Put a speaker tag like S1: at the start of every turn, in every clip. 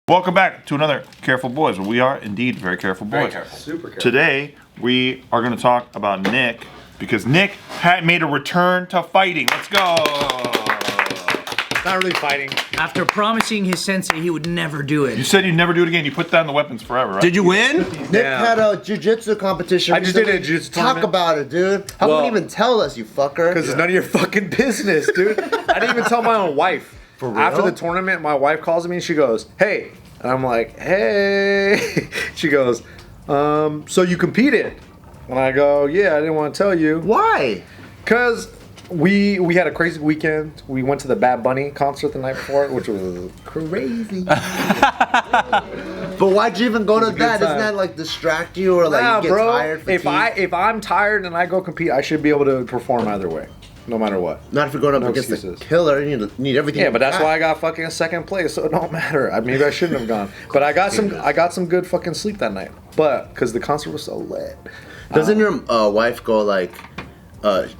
S1: Welcome back to another Careful Boys, where we are indeed very careful boys.
S2: Very careful. Super careful.
S1: Today, we are going to talk about Nick, because Nick had made a return to fighting. Let's go!
S2: Not really fighting.
S3: After promising his sensei he would never do it.
S1: You said you'd never do it again. You put down the weapons forever, right?
S4: Did you win?
S5: Nick had a Jiu-Jitsu competition.
S2: I just did a Jiu-Jitsu
S5: Talk
S2: tournament.
S5: about it, dude. How come you even tell us, you fucker?
S2: Because it's none of your fucking business, dude. I didn't even tell my own wife.
S5: For real?
S2: After the tournament, my wife calls me and she goes, "Hey." And I'm like, "Hey." She goes, "So you competed?" And I go, "Yeah, I didn't want to tell you."
S5: Why?
S2: Because we had a crazy weekend. We went to the Bad Bunny concert the night before, which was
S5: Crazy. But why'd you even go to that?
S2: time.
S5: Doesn't that like distract you or like you get tired?
S2: If I'm tired and I go compete, I should be able to perform either way, no matter what.
S5: Not if you're going up
S2: No
S5: against
S2: excuses.
S5: the killer. You need everything.
S2: Yeah, but that's why I got fucking second place, so it don't matter. Maybe I shouldn't have gone, but I got some good fucking sleep that night. But because the concert was so lit.
S5: Doesn't your wife go like?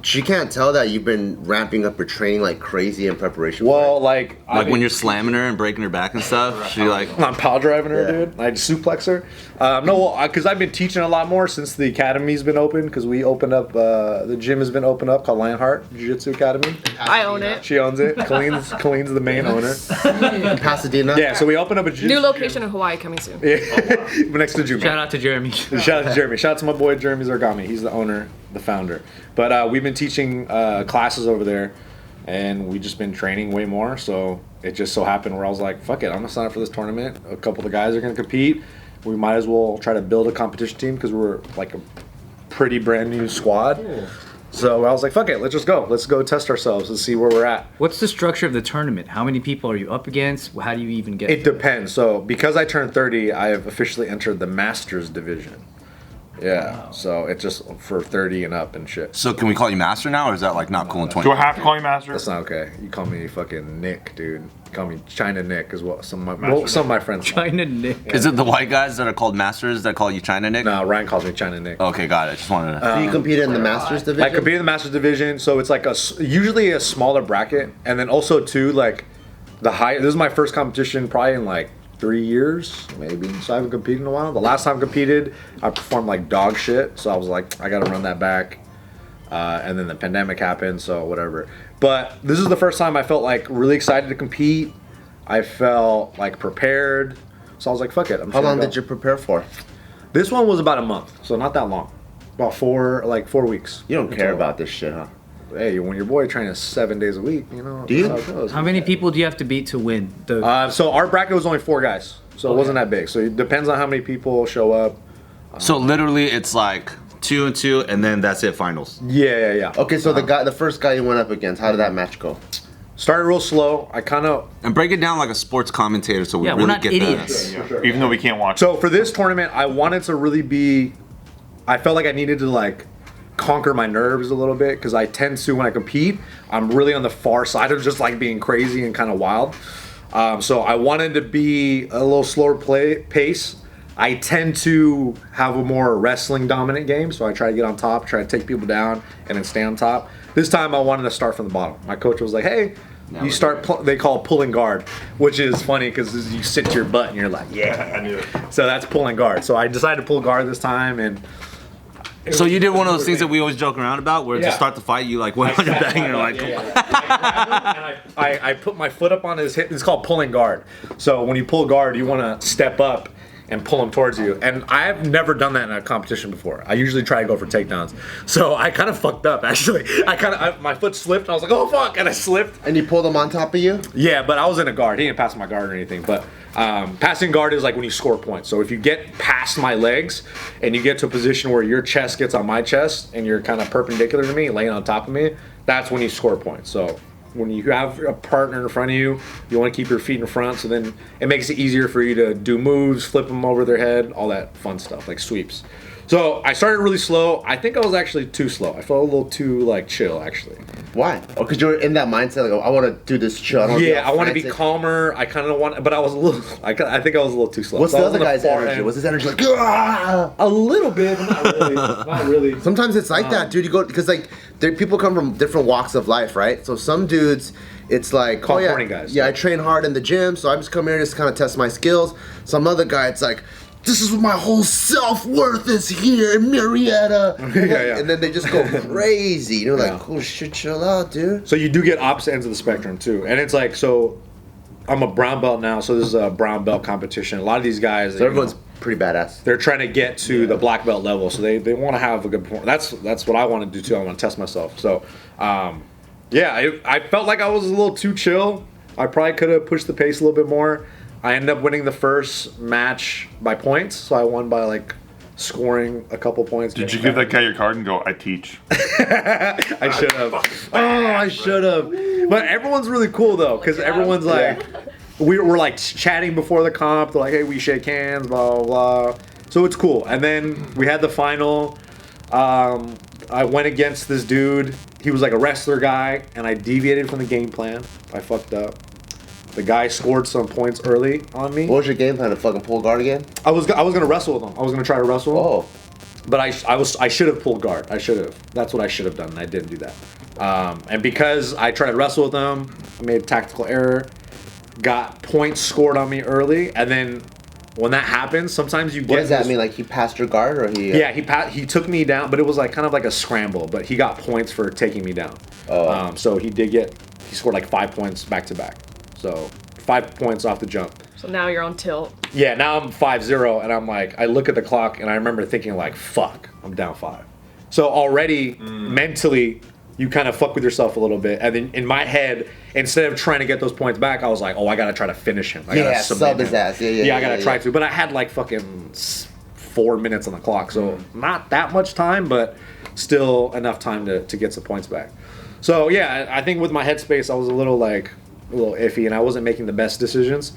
S5: She can't tell that you've been ramping up your training like crazy in preparation.
S2: Well,
S5: for
S2: like
S4: When you're slamming her and breaking her back and stuff, she like.
S2: I'm power driving her,
S5: Yeah.
S2: dude. I suplex her. Because I've been teaching a lot more since the academy's been open. Because we opened up, the gym has been opened up called Lionheart Jiu-Jitsu Academy.
S6: I own it.
S2: She owns it. Kalene's the main owner.
S5: in Pasadena.
S2: Yeah, so we opened up a jiu-jitsu
S6: New location in Hawaii coming soon.
S2: Yeah, next to Juma.
S3: Shout out to Jeremy.
S2: Shout out to Jeremy. Shout out to my boy Jeremy Zargami. He's the owner, the founder. But we've been teaching classes over there, and we've just been training way more. So it just so happened where I was like, fuck it, I'm going to sign up for this tournament. A couple of the guys are going to compete. We might as well try to build a competition team because we're like a pretty brand new squad. Cool. So I was like, fuck it, let's just go. Let's go test ourselves and see where we're at.
S3: What's the structure of the tournament? How many people are you up against? How do you even get?
S2: It depends. So because I turned 30, I have officially entered the Masters division. Yeah, wow. So it's just for 30 and up and shit.
S4: So can we call you master now, or is that like not cool in 20?
S1: Do I have to call you master?
S2: That's not okay. You call me fucking Nick, dude. You call me China Nick as well. Some of my friends.
S3: China Nick.
S2: Yeah.
S4: Is it the white guys that are called masters that call you China Nick?
S2: No, Ryan calls me China Nick.
S4: Okay, got it. Just wanted to.
S5: So you competed in the Masters division?
S2: I competed in the Masters division, so it's like usually a smaller bracket, and then also too like the high. This is my first competition probably in like 3 years, maybe. So I haven't competed in a while. The last time I competed, I performed like dog shit. So I was like, I gotta run that back. And then the pandemic happened, so whatever. But this is the first time I felt like really excited to compete. I felt like prepared. So I was like, fuck it.
S5: How long did you prepare for?
S2: This one was about a month, so not that long. About 4 weeks.
S5: You don't care about this shit, huh?
S2: Hey, when your boy training 7 days a week, you know.
S5: Do you?
S2: That's how it goes.
S3: How many people do you have to beat to win?
S2: So our bracket was only 4 guys, so it wasn't that big. So it depends on how many people show up.
S4: So literally, it's like 2 and 2, and then that's it. Finals.
S2: Yeah.
S5: Okay, so the first guy you went up against, how did that match go?
S2: Started real slow. I kind of
S4: And break it down like a sports commentator, so we
S3: Yeah, we're
S4: really
S3: not
S4: get
S3: idiots.
S4: this.
S1: Even though we can't watch.
S2: So for this tournament, I wanted to really be. I felt like I needed to like conquer my nerves a little bit because I tend to when I compete, I'm really on the far side of just like being crazy and kind of wild. So I wanted to be a little slower pace. I tend to have a more wrestling dominant game, so I try to get on top, try to take people down, and then stay on top. This time I wanted to start from the bottom. My coach was like, "Hey, you start." They call it pulling guard, which is funny because you sit to your butt and you're like, "Yeah."
S1: I knew it.
S2: So that's pulling guard. So I decided to pull guard this time, and
S4: So you did one of those things that we always joke around about, where to
S2: Yeah.
S4: start the fight, you like went on your back and you're like,
S2: I put my foot up on his hip. It's called pulling guard. So when you pull guard, you want to step up and pull him towards you. And I've never done that in a competition before. I usually try to go for takedowns. So I kind of fucked up, actually. My foot slipped, and I was like, oh, fuck, and I slipped.
S5: And you pulled him on top of you?
S2: Yeah, but I was in a guard. He didn't pass my guard or anything. But passing guard is like when you score points. So if you get past my legs and you get to a position where your chest gets on my chest and you're kind of perpendicular to me, laying on top of me, that's when you score points. So when you have a partner in front of you, you want to keep your feet in front, so then it makes it easier for you to do moves, flip them over their head, all that fun stuff, like sweeps. So I started really slow. I think I was actually too slow. I felt a little too like chill actually.
S5: Why? Oh, because you're in that mindset, like, oh, I want to do this chill.
S2: I want to be calmer. I kind of want, but I was a little. I think I was a little too slow.
S5: What's
S2: So
S5: the
S2: I was
S5: other
S2: on
S5: guy's
S2: far
S5: energy?
S2: end.
S5: What's his energy like? "Ah!"
S2: A little bit, but not really. Not really.
S5: Sometimes it's like that, dude. You go because like people come from different walks of life, right? So some dudes, it's like,
S2: Call
S5: oh yeah,
S2: corny guys.
S5: yeah, I train hard in the gym, so I just come here just kind of test my skills. Some other guy, it's like, this is what my whole self-worth is here in Marietta.
S2: Yeah.
S5: And then they just go crazy. You're
S2: Yeah.
S5: like, oh shit, chill out, dude.
S2: So you do get opposite ends of the spectrum too, and it's like so. I'm a brown belt now, so this is a brown belt competition. A lot of these guys,
S5: So everyone's pretty badass.
S2: they're trying to get to the black belt level, so they want to have a good performance. That's what I want to do too. I want to test myself. So, I felt like I was a little too chill. I probably could have pushed the pace a little bit more. I ended up winning the first match by points, so I won by like scoring a couple points.
S1: Did you give that guy your card and go, I teach?
S2: I should have. Oh, I should have. But everyone's really cool though, because everyone's like, we're like chatting before the comp. They're like, hey, we shake hands, blah blah blah. So it's cool. And then we had the final. I went against this dude. He was like a wrestler guy, and I deviated from the game plan. I fucked up. The guy scored some points early on me.
S5: What was your game plan to fucking pull guard again?
S2: I was gonna wrestle with him. I was gonna try to wrestle him.
S5: Oh.
S2: But I should have pulled guard. I should have. That's what I should have done. And I didn't do that. And because I tried to wrestle with him, I made a tactical error. Got points scored on me early, and then when that happens, sometimes you get.
S5: What does that
S2: this-
S5: mean? Like he passed your guard or he?
S2: Yeah, he took me down, but it was like kind of like a scramble. But he got points for taking me down.
S5: Oh.
S2: So he scored like 5 points back to back. So 5 points off the jump.
S6: So now you're on tilt.
S2: Yeah, now I'm 5-0, and I'm like, I look at the clock, and I remember thinking like, fuck, I'm down 5. So already, mentally, you kind of fuck with yourself a little bit. And then in my head, instead of trying to get those points back, I was like, oh, I gotta try to finish him. I gotta
S5: Yeah,
S2: submit
S5: sub his
S2: him.
S5: ass. Yeah,
S2: Yeah, I gotta try to. But I had like fucking 4 minutes on the clock, so not that much time, but still enough time to get some points back. So yeah, I think with my headspace, I was a little iffy, and I wasn't making the best decisions.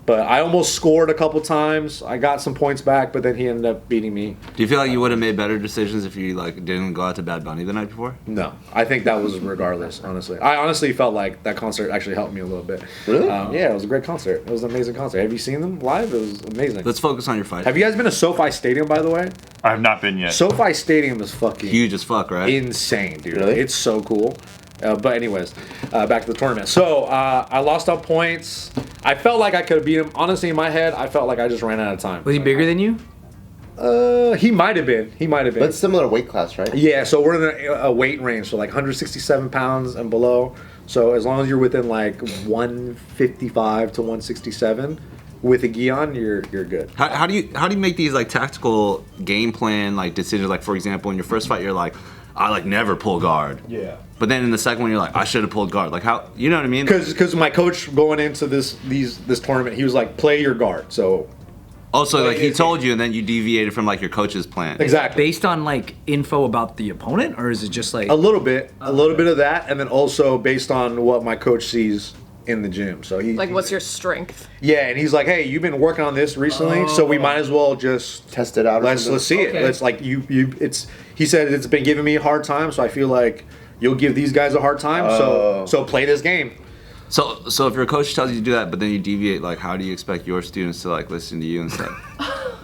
S2: But I almost scored a couple times. I got some points back, but then he ended up beating me.
S4: Do you feel like you would have made better decisions if you like didn't go out to Bad Bunny the night before?
S2: No, I think that was regardless, honestly. I honestly felt like that concert actually helped me a little bit.
S5: Really?
S2: Yeah, it was a great concert. It was an amazing concert. Have you seen them live? It was amazing.
S4: Let's focus on your fight.
S2: Have you guys been to SoFi Stadium, by the way?
S1: I have not been yet.
S2: SoFi Stadium is fucking
S4: Huge as fuck, right?
S2: insane, dude.
S5: Really?
S2: It's so cool. But anyways, back to the tournament. So I lost on points. I felt like I could have beat him. Honestly, in my head, I felt like I just ran out of time.
S3: Was he bigger than you?
S2: He might have been. He might have been.
S5: But similar weight class, right?
S2: Yeah, so we're in a weight range, so like 167 pounds and below. So as long as you're within like 155 to 167 with a gi on, you're good.
S4: How do you make these like tactical game plan like decisions? Like for example, in your first fight, you're like, I like never pull guard.
S2: Yeah.
S4: But then in the second one, you're like, I should have pulled guard. Like how, you know what I mean?
S2: Because my coach going into this tournament, he was like, play your guard. So
S4: Also, like he
S2: it's-
S4: told you, and then you deviated from like your coach's plan.
S2: exactly.
S3: Based on like info about the opponent, or is it just like
S2: A little bit of that, and then also based on what my coach sees in the gym. So he
S6: Like, what's your strength?
S2: yeah, and he's like, hey, you've been working on this recently, so we might as well just
S5: Test it out. Or
S2: let's
S5: something.
S2: see it. Let's like he said it's been giving me a hard time, so I feel like you'll give these guys a hard time. So play this game.
S4: So if your coach tells you to do that, but then you deviate, like how do you expect your students to like listen to you instead?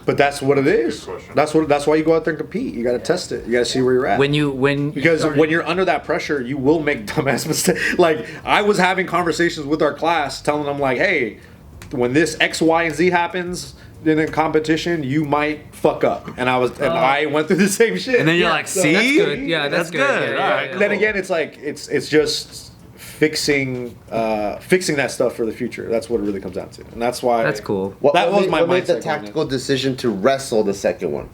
S2: But that's what it is.
S1: question.
S2: That's why you go out there and compete. You got to test it. You got to see where you're at. Because when you're under that pressure, you will make dumbass mistakes. Like I was having conversations with our class, telling them like, "Hey, when this X, Y, and Z happens in a competition, you might fuck up." And I went through the same shit.
S4: And then you're like,
S2: so
S4: see?
S3: that's good. Yeah, that's good.
S4: good.
S3: Yeah,
S4: All right,
S3: yeah.
S2: Then again, it's like it's just fixing that stuff for the future. That's what it really comes down to, and that's why
S3: That's cool.
S2: That was my
S5: what made
S2: mindset
S5: the
S2: going
S5: tactical
S2: in.
S5: decision to wrestle the second one?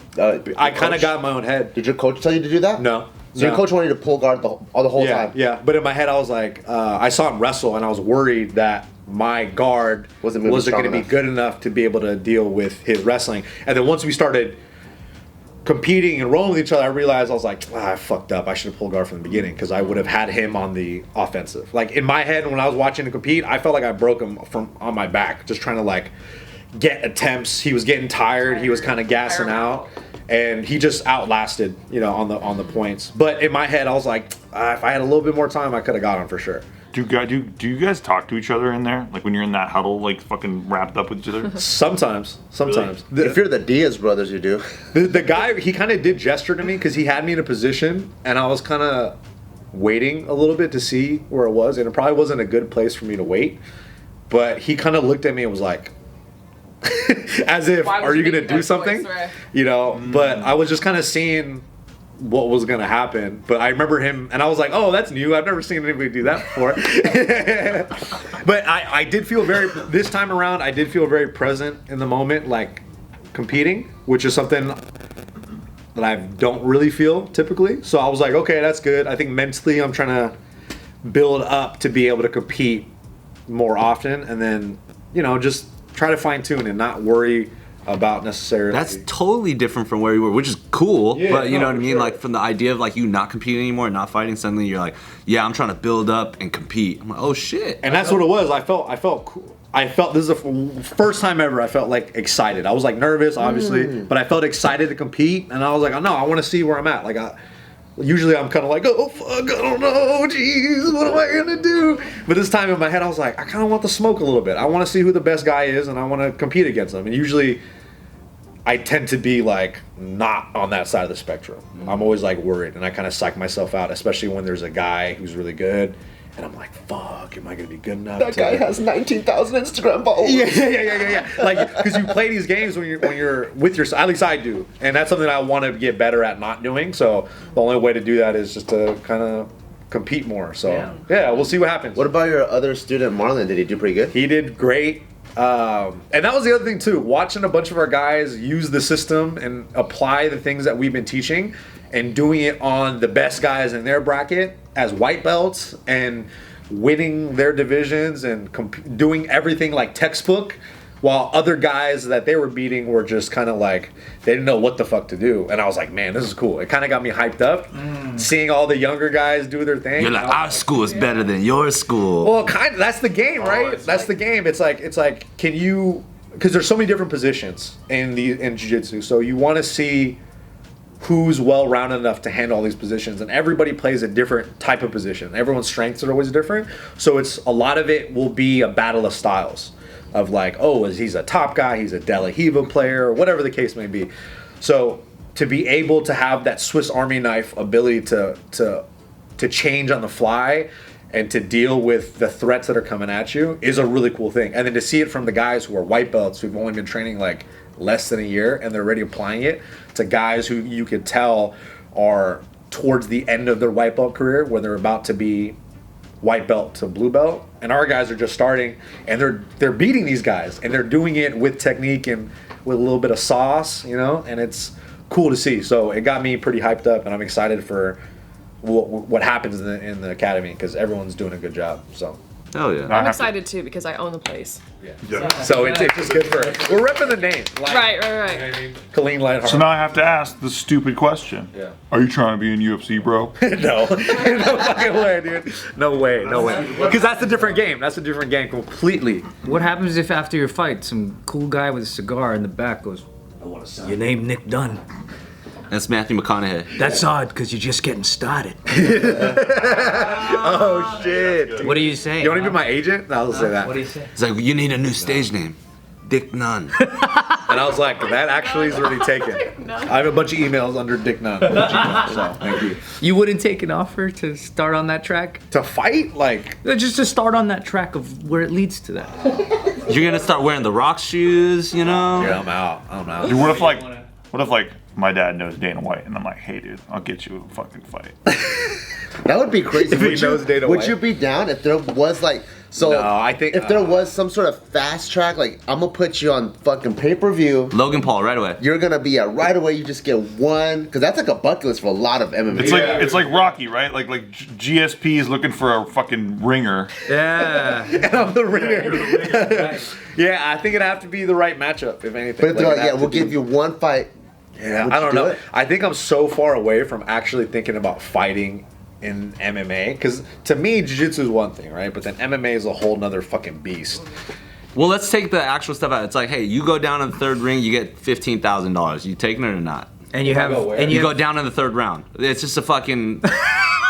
S2: I kind of got in my own head.
S5: Did your coach tell you to do that?
S2: No.
S5: So your
S2: No.
S5: coach wanted you to pull guard the whole
S2: Yeah,
S5: time.
S2: yeah. But in my head, I was like, I saw him wrestle, and I was worried that my guard
S5: Wasn't gonna be strong
S2: going to be
S5: enough.
S2: good enough to be able to deal with his wrestling. And then once we started competing and rolling with each other, I realized I was like, I fucked up. I should have pulled guard from the beginning because I would have had him on the offensive. Like in my head, when I was watching him compete, I felt like I broke him from on my back, just trying to like get attempts. He was getting tired. He was kind of gassing out. and he just outlasted, on the points. But in my head, I was like, if I had a little bit more time, I could have got him for sure.
S1: Do you guys talk to each other in there? Like when you're in that huddle, like fucking wrapped up with each other?
S2: Sometimes.
S5: If you're the Diaz brothers, you do.
S2: The guy, he kind of did gesture to me because he had me in a position, and I was kind of waiting a little bit to see where it was, and it probably wasn't a good place for me to wait. But he kind of looked at me and was like, as if,
S6: Why would
S2: are you
S6: you
S2: gonna
S6: make
S2: do
S6: that
S2: something?
S6: choice, right?
S2: But I was just kind of seeing what was gonna happen. But I remember him, and I was like, oh, that's new. I've never seen anybody do that before. But I did feel this time around, I did feel very present in the moment, like competing, which is something that I don't really feel typically. So I was like, okay, that's good. I think mentally I'm trying to build up to be able to compete more often, and then, just try to fine tune and not worry about necessarily.
S4: That's totally different from where you were, which is cool.
S2: Yeah,
S4: but you know
S2: no,
S4: what I
S2: for
S4: mean?
S2: sure.
S4: Like from the idea of like you not competing anymore, not fighting, suddenly you're like, yeah, I'm trying to build up and compete. I'm like, oh shit.
S2: And that's what it was. I felt cool. I felt this is the first time ever I felt like excited. I was like nervous, obviously, but I felt excited to compete, and I was like, oh no, I want to see where I'm at. Like usually I'm kind of like, oh fuck, I don't know, jeez, what am I gonna do? But this time in my head, I was like, I kind of want the smoke a little bit. I want to see who the best guy is, and I want to compete against them. And usually, I tend to be like not on that side of the spectrum. I'm always like worried, and I kind of psych myself out, especially when there's a guy who's really good, and I'm like, fuck, am I gonna be good enough?
S5: That guy has 19,000 Instagram followers.
S2: Yeah. Like, because you play these games when you're with your, at least I do, and that's something I want to get better at not doing. So the only way to do that is just to kind of compete more. So yeah, we'll see what happens.
S5: What about your other student, Marlon? Did he do pretty good?
S2: He did great. And that was the other thing too, watching a bunch of our guys use the system and apply the things that we've been teaching and doing it on the best guys in their bracket as white belts and winning their divisions and doing everything like textbook, while other guys that they were beating were just kind of like, they didn't know what the fuck to do. And I was like, man, this is cool. It kind of got me hyped up, seeing all the younger guys do their thing.
S4: You're like, our school is better than your school.
S2: Well, kind of. That's the game, right? That's the game. It's like, can you? Because there's so many different positions in jiu-jitsu, so you want to see who's well-rounded enough to handle all these positions, and everybody plays a different type of position. Everyone's strengths are always different, so it's a lot of it will be a battle of styles, of like, oh, he's a top guy, he's a De La Riva player, or whatever the case may be. So to be able to have that Swiss Army knife ability to change on the fly and to deal with the threats that are coming at you is a really cool thing. And then to see it from the guys who are white belts who've only been training like less than a year and they're already applying it to guys who you could tell are towards the end of their white belt career, where they're about to be white belt to blue belt, and our guys are just starting, and they're beating these guys, and they're doing it with technique and with a little bit of sauce, and it's cool to see. So it got me pretty hyped up, and I'm excited for what happens in the academy, because everyone's doing a good job. So
S4: Hell yeah.
S6: I'm excited too because I own the place.
S2: so it's just good for we're repping the name.
S6: Right.
S2: Kalyne Lionheart.
S1: So now I have to ask the stupid question.
S2: Yeah.
S1: Are you trying to be in UFC, bro?
S2: No fucking way, dude. No way. Because that's a different game. That's a different game completely.
S3: What happens if after your fight, some cool guy with a cigar in the back goes, "Your name Nick Dunn."
S4: That's Matthew McConaughey.
S3: That's odd because you're just getting started.
S2: Oh shit.
S3: What do you say?
S2: You want to be my agent? I'll say that.
S3: What do you say?
S4: It's like, you need a new stage name. Dick Nunn.
S2: And I was like, that actually is already taken. I have a bunch of emails under Dick Nunn. So thank you.
S3: You wouldn't take an offer to start on that track?
S2: To fight? Like,
S3: Just to start on that track of where it leads to that.
S4: You're gonna start wearing the rock shoes, you know?
S2: yeah, I'm out.
S1: Dude, what if my dad knows Dana White and I'm like, hey dude, I'll get you a fucking fight.
S5: That would be crazy.
S2: If he knows Dana
S5: would
S2: White.
S5: you be down if there was like so?
S2: No, I think
S5: if there was some sort of fast track, like I'm gonna put you on fucking pay-per-view.
S4: Logan Paul right away.
S5: You're gonna be at right away. You just get one, because that's like a bucket list for a lot of MMA.
S1: It's like Rocky, right? Like GSP is looking for a fucking ringer.
S3: Yeah.
S2: And I'm the ringer. Yeah, I think it'd have to be the right matchup, if anything.
S5: But if they're like,
S2: it'd
S5: yeah,
S2: have
S5: we'll
S2: to
S5: give
S2: be-
S5: you one fight.
S2: Yeah,
S5: Would
S2: I
S5: you
S2: don't
S5: do
S2: know.
S5: it?
S2: I think I'm so far away from actually thinking about fighting in MMA, because to me, jiu-jitsu is one thing, right? But then MMA is a whole nother fucking beast.
S4: Well, let's take the actual stuff out. It's like, hey, you go down in the third ring, you get $15,000. You taking it or not?
S3: And you have and
S4: You
S3: you
S4: go
S3: have,
S4: down in the third round. It's just a fucking.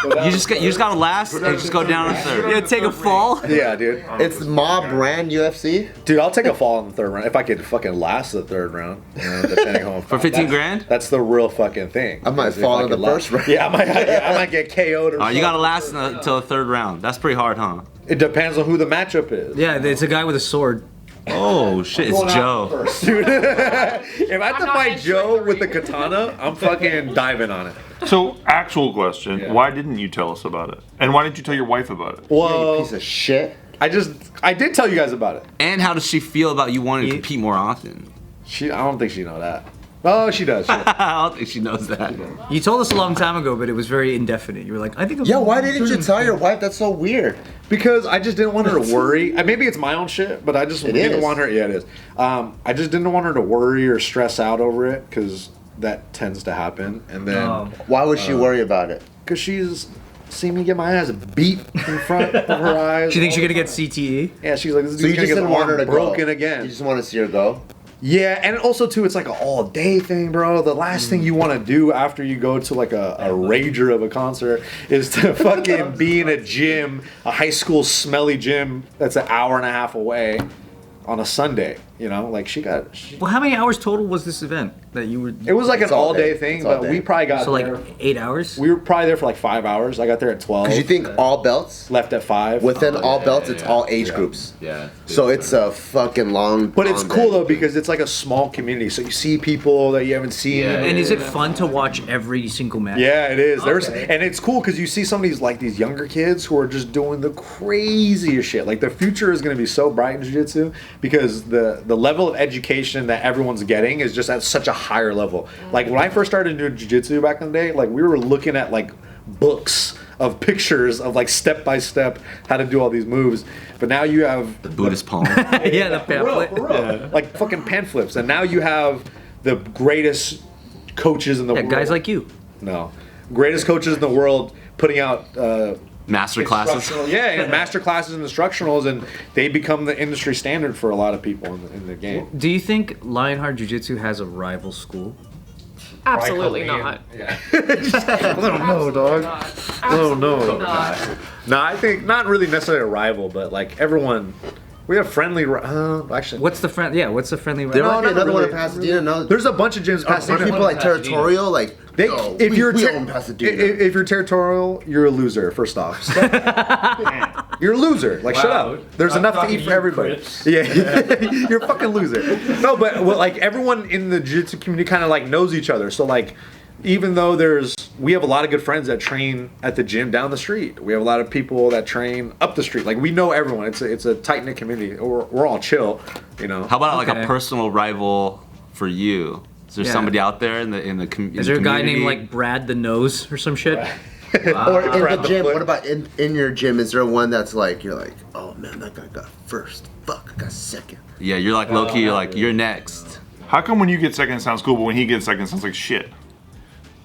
S4: You just gotta last and just go down in the third.
S3: you take a fall.
S2: Yeah, dude.
S5: It's mob brand UFC.
S2: Dude, I'll take a fall in the third round if I could fucking last the third round. You know, depending on
S4: For 15 grand?
S2: That's the real fucking thing.
S5: I might
S2: If
S5: fall in
S2: could
S5: the first round.
S2: Yeah, I might get KO'd or
S4: You gotta
S2: something.
S4: last until the third round. That's pretty hard, huh?
S2: It depends on who the matchup is.
S3: Yeah, it's a guy with a sword.
S4: Oh shit, it's Joe.
S2: Dude, if I have to
S6: not
S2: fight
S6: entering
S2: Joe
S6: the
S2: with the
S6: ring.
S2: katana, I'm fucking diving on it.
S1: So, actual question:
S2: Yeah.
S1: why didn't you tell us about it? And why didn't you tell your wife about it?
S5: You
S2: Well,
S5: piece of shit.
S2: I did tell you guys about it.
S4: And how does she feel about you wanting to compete more often?
S2: I don't think she know that. Oh, she does.
S4: I don't think she knows that.
S3: You told us a long time ago, but it was very indefinite. You were like, I think.
S5: Yeah, why didn't you tell your wife? That's so weird.
S2: Because I just didn't want her to worry. Maybe it's my own shit, but I just didn't
S5: is.
S2: want her. Yeah, it is. I just didn't want her to worry or stress out over it because that tends to happen. And then
S5: Why would she worry about it?
S2: because she's seen me get my ass beat in front of her eyes.
S3: She thinks you're gonna get CTE.
S2: Yeah, she's like, this
S5: So you
S2: dude's gonna
S5: just
S2: get
S5: didn't want her to
S2: broken
S5: go.
S2: again.
S5: You just want to see her go.
S2: Yeah, and also too, it's like an all-day thing, bro. The last thing you want to do after you go to like a rager of a concert is to fucking be in a gym, a high school smelly gym that's an hour and a half away on a Sunday. You know, like
S3: Well, how many hours total was this event that you were?
S2: it was like
S5: It's
S2: an
S5: all
S2: all-day
S5: day.
S2: thing,
S5: It's all
S2: but
S5: day.
S2: we probably got
S3: So like
S2: there.
S3: 8 hours.
S2: We were probably there for like 5 hours. I got there at 12.
S5: Because you think all belts,
S2: left at 5.
S5: within all belts, it's all age groups.
S4: Yeah.
S5: So it's a fucking long.
S2: But it's
S5: long
S2: cool
S5: day.
S2: though because it's like a small community, so you see people that you haven't seen.
S4: Yeah.
S3: And is it fun to watch every single match?
S2: Yeah, it is. And it's cool because you see some of these like these younger kids who are just doing the craziest shit. Like the future is going to be so bright in jiu-jitsu because the level of education that everyone's getting is just at such a higher level. Like when I first started doing jiu-jitsu back in the day, like we were looking at like books of pictures of like step by step how to do all these moves. But now you have
S4: The Buddhist palm.
S3: yeah, the pamphlet.
S2: for real. Like fucking pen flips, and now you have the greatest coaches in the
S3: Yeah,
S2: world.
S3: guys like you.
S2: No, greatest coaches in the world putting out
S4: Master classes.
S2: instructional- yeah, and master classes and instructionals, and they become the industry standard for a lot of people in the game.
S3: Do you think Lionheart Jiu-Jitsu has a rival school?
S6: Absolutely not.
S2: I don't know, dog.
S6: Oh
S2: no. No, I think not really necessarily a rival, but like everyone, we have friendly. Actually,
S3: What's the friend? Yeah, what's the friendly
S5: There
S3: rival?
S5: might be
S2: not
S5: another one in
S2: really.
S5: Pasadena. No,
S2: there's a bunch of gyms past
S5: are people like territorial? Like,
S2: They,
S5: no,
S2: if
S5: we,
S2: you're
S5: we
S2: ter-
S5: own Pasadena.
S2: if you're territorial, you're a loser. First off, you're a loser. Like, shut
S7: Wow.
S2: up. There's
S7: I'm
S2: enough to
S7: talking
S2: eat for
S7: you
S2: everybody.
S7: Crips.
S2: Yeah, you're a fucking loser. No, but well, like everyone in the jiu-jitsu community kind of like knows each other. So like, even though we have a lot of good friends that train at the gym down the street. We have a lot of people that train up the street. Like we know everyone. It's a tight knit community. We're all chill, you know.
S4: How about like
S3: Okay.
S4: a personal rival for you? Is there
S3: Yeah.
S4: somebody out there in the community?
S3: Is there a guy named like Brad the Nose or some shit?
S5: Or in
S2: Brad
S5: the
S2: the
S5: gym,
S2: Foot.
S5: what about in your gym? Is there one that's like, you're like, oh man, that guy got first. Fuck, I got second.
S4: Yeah, you're like low key. You're like you're next.
S1: How come when you get second it sounds cool, but when he gets second it sounds like shit?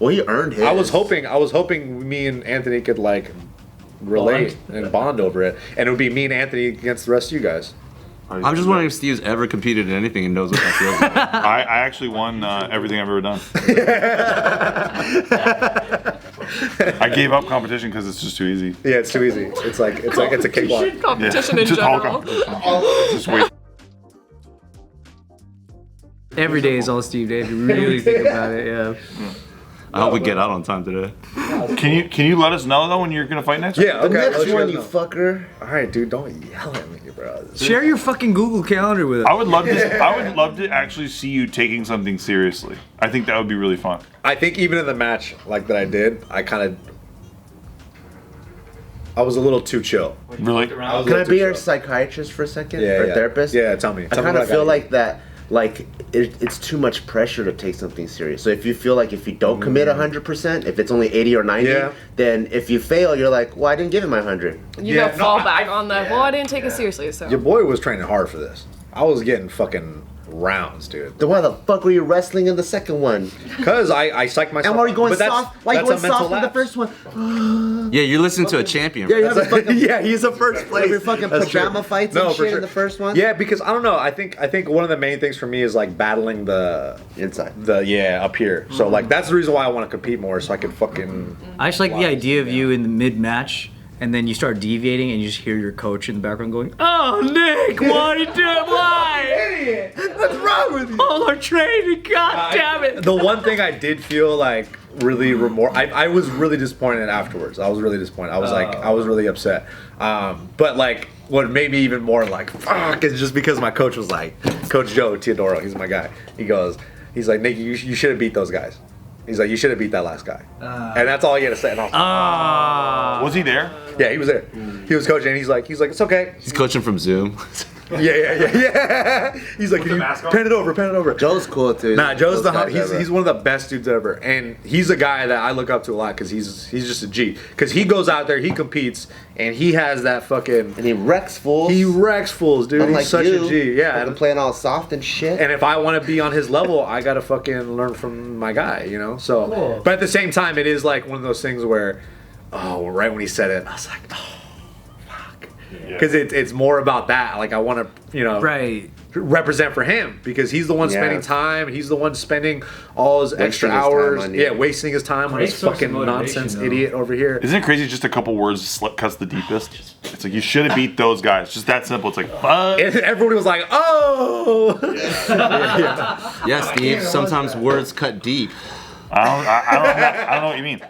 S5: Well, he earned his.
S2: I was hoping me and Anthony could like relate and bond over it, and it would be me and Anthony against the rest of you guys.
S4: I'm just wondering if Steve's ever competed in anything and knows what that feels like.
S1: I actually won everything I've ever done. I gave up competition because it's just too easy.
S2: Yeah, it's too easy. It's a cakewalk.
S6: Competition in
S1: just all
S6: general.
S1: competition. Just wait.
S3: Every day is all Steve Day if you really think about it. Yeah.
S4: I hope we get out on time today.
S1: Can you let us know though when you're gonna fight next?
S2: Yeah,
S5: The
S2: okay.
S5: next
S2: I'll let
S5: one,
S2: guys
S5: you
S2: know.
S5: fucker.
S2: All right, dude, don't yell at me, bro.
S3: Share your fucking Google Calendar with us.
S1: I would love to actually see you taking something seriously. I think that would be really fun.
S2: I think even in the match like that I did, I was a little too chill.
S1: Really?
S5: Can I be your psychiatrist for a second?
S2: Yeah,
S5: or
S2: yeah.
S5: therapist?
S2: Yeah, tell me.
S5: I
S2: Tell me
S5: kind
S2: what
S5: of
S2: I
S5: feel
S2: gotta
S5: like that. Like it's too much pressure to take something serious. So if you feel like if you don't commit 100%, if it's only 80 or 90,
S2: Yeah.
S5: then if you fail, you're like, well, I didn't give it my 100.
S6: You
S2: Yeah,
S6: go fall back on the, well, I didn't take it seriously, so.
S2: Your boy was training hard for this. I was getting fucking rounds, dude.
S5: Then why the fuck were you wrestling in the second one?
S2: Because I psyched myself.
S5: And why are you going
S2: But that's-
S5: soft? Why are you
S2: that's
S5: going
S2: a mental
S5: soft in the
S2: lapse.
S5: first one?
S4: Yeah, you're listening to a champion.
S5: Yeah, you have a
S2: That's
S5: fucking
S2: yeah, he's a first place.
S5: Every fucking
S2: That's
S5: pajama
S2: true.
S5: fights
S2: No,
S5: and
S2: for
S5: shit
S2: sure.
S5: in the first one.
S2: Yeah, because I don't know. I think one of the main things for me is like battling the
S5: Inside.
S2: up here. So like that's the reason why I want to compete more, so I can fucking.
S3: I just like the idea of you in the mid-match, and then you start deviating, and you just hear your coach in the background going, "Oh, Nick, why did you why?
S2: Idiot! What's wrong with you?
S3: All our training, god damn it!"
S2: The one thing I did feel like really I was really disappointed afterwards. I was really disappointed. I was like, I was really upset. But like, what made me even more like, fuck, is just because my coach was like, Coach Joe Teodoro, he's my guy. He's like, Nick, you should have beat those guys. He's like, you should have beat that last guy. And that's all he had to say. And I was like,
S1: Was he there?
S2: yeah, he was there. He was coaching, and he's like, it's okay.
S4: He's coaching from Zoom.
S2: Yeah. He's like, can you pan it over.
S5: Joe's cool too.
S2: Nah, Joe's
S5: Those guys ever.
S2: he's one of the best dudes ever, and he's a guy that I look up to a lot because he's just a G. Because he goes out there, he competes, and he has that fucking.
S5: And he wrecks fools.
S2: He wrecks fools, dude.
S5: Unlike
S2: He's such
S5: you,
S2: a G. Yeah,
S5: fucking
S2: and,
S5: playing all soft and shit.
S2: and if I want to be on his level, I gotta fucking learn from my guy, you know. So,
S3: Cool.
S2: but at the same time, it is like one of those things where, right when he said it, I was like, oh. Because it's more about that. Like I want to,
S3: Right.
S2: represent for him because he's the one
S5: Yeah.
S2: spending time. He's the one spending all his extra
S5: his time
S2: hours.
S5: on you.
S2: Yeah, wasting his time on
S3: Great
S2: this
S3: source of
S2: fucking
S3: motivation,
S2: nonsense
S3: though.
S2: idiot over here.
S1: Isn't it crazy? Just a couple words slip cuts the deepest. It's like you should have beat those guys. Just that simple. It's like fuck.
S2: And everybody was like, "Oh."
S4: Yeah, Steve. Sometimes words cut deep.
S1: I don't know what you mean.